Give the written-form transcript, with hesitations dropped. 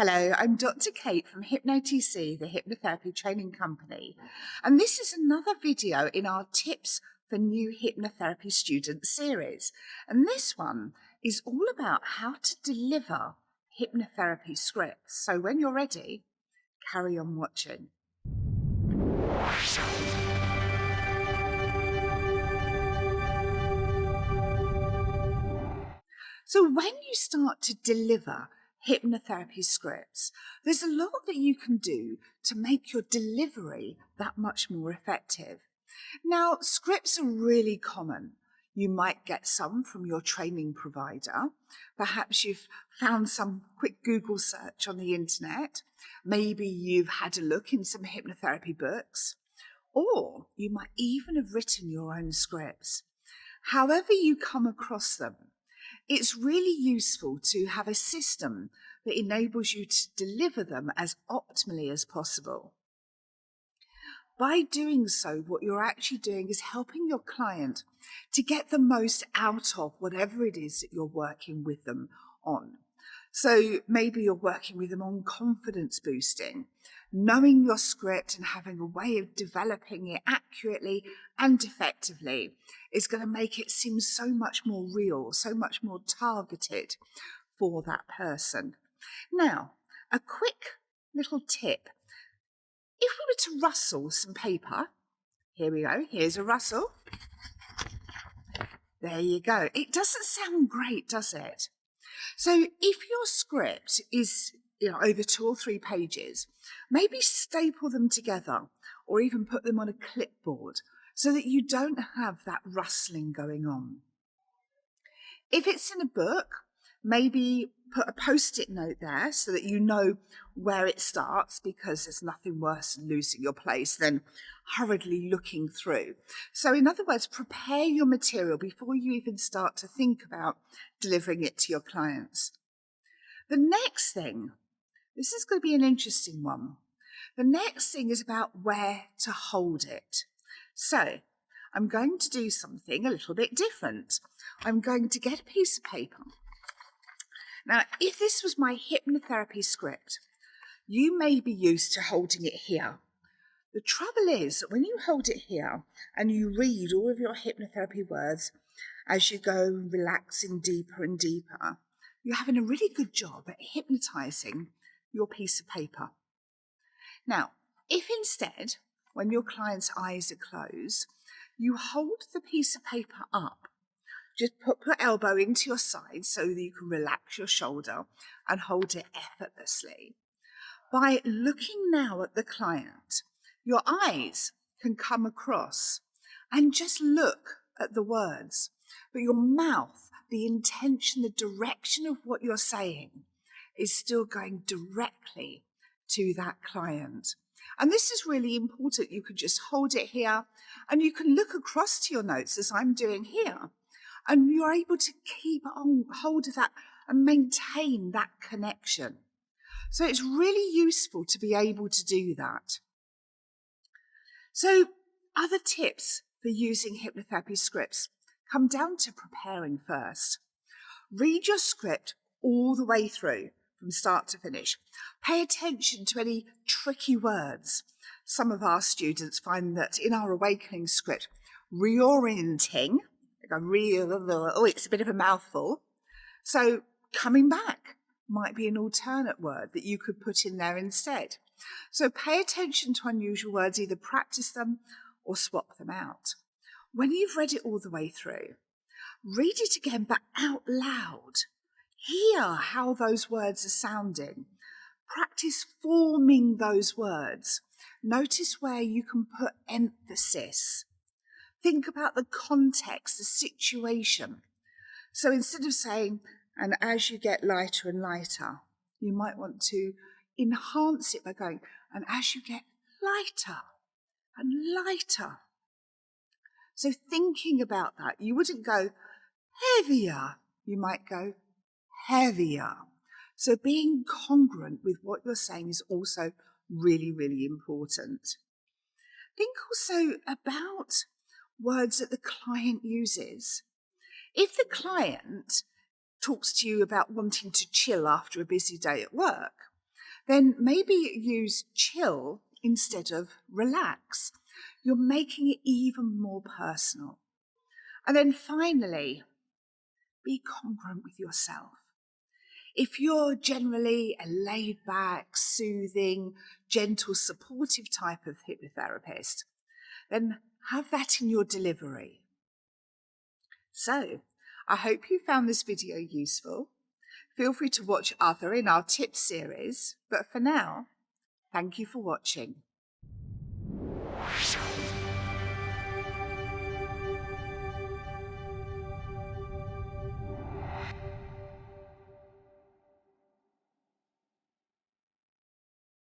Hello, I'm Dr. Kate from HypnoTC, the Hypnotherapy Training Company, and this is another video in our Tips for New Hypnotherapy Students series. And this one is all about how to deliver hypnotherapy scripts. So when you're ready, carry on watching. So when you start to deliver hypnotherapy scripts, there's a lot that you can do to make your delivery that much more effective. Now, scripts are really common. You might get some from your training provider. Perhaps you've found some quick Google search on the internet. Maybe you've had a look in some hypnotherapy books, or you might even have written your own scripts. However you come across them, it's really useful to have a system that enables you to deliver them as optimally as possible. By doing so, what you're actually doing is helping your client to get the most out of whatever it is that you're working with them on. So maybe you're working with them on confidence boosting. Knowing your script and having a way of developing it accurately and effectively is going to make it seem so much more real, so much more targeted for that person. Now, a quick little tip. If we were to rustle some paper, here we go, here's a rustle. There you go. It doesn't sound great, does it? So if your script is over 2 or 3 pages, maybe staple them together or even put them on a clipboard so that you don't have that rustling going on. If it's in a book, maybe put a post-it note there so that you know where it starts, because there's nothing worse than losing your place than hurriedly looking through. So in other words, prepare your material before you even start to think about delivering it to your clients. The next thing, this is going to be an interesting one. The next thing is about where to hold it. So I'm going to do something a little bit different. I'm going to get a piece of paper. Now, if this was my hypnotherapy script, you may be used to holding it here. The trouble is that when you hold it here and you read all of your hypnotherapy words as you go relaxing deeper and deeper, you're having a really good job at hypnotizing your piece of paper. Now, if instead, when your client's eyes are closed, you hold the piece of paper up, just put your elbow into your side so that you can relax your shoulder and hold it effortlessly. By looking now at the client, your eyes can come across and just look at the words, but your mouth, the intention, the direction of what you're saying is still going directly to that client. And this is really important. You can just hold it here and you can look across to your notes as I'm doing here, and you're able to keep on hold of that and maintain that connection. So it's really useful to be able to do that. So other tips for using hypnotherapy scripts come down to preparing first. Read your script all the way through, from start to finish. Pay attention to any tricky words. Some of our students find that in our awakening script, reorienting, it's a bit of a mouthful. So coming back might be an alternate word that you could put in there instead. So pay attention to unusual words, either practice them or swap them out. When you've read it all the way through, read it again, but out loud. Hear how those words are sounding. Practice forming those words. Notice where you can put emphasis. Think about the context, the situation. So instead of saying, and as you get lighter and lighter, you might want to enhance it by going, and as you get lighter and lighter. So thinking about that, you wouldn't go heavier, you might go heavier. So being congruent with what you're saying is also really, really important. Think also about words that the client uses. If the client talks to you about wanting to chill after a busy day at work, then maybe use chill instead of relax. You're making it even more personal. And then finally, be congruent with yourself. If you're generally a laid-back, soothing, gentle, supportive type of hypnotherapist, then have that in your delivery. So, I hope you found this video useful. Feel free to watch other in our tips series, but for now, thank you for watching.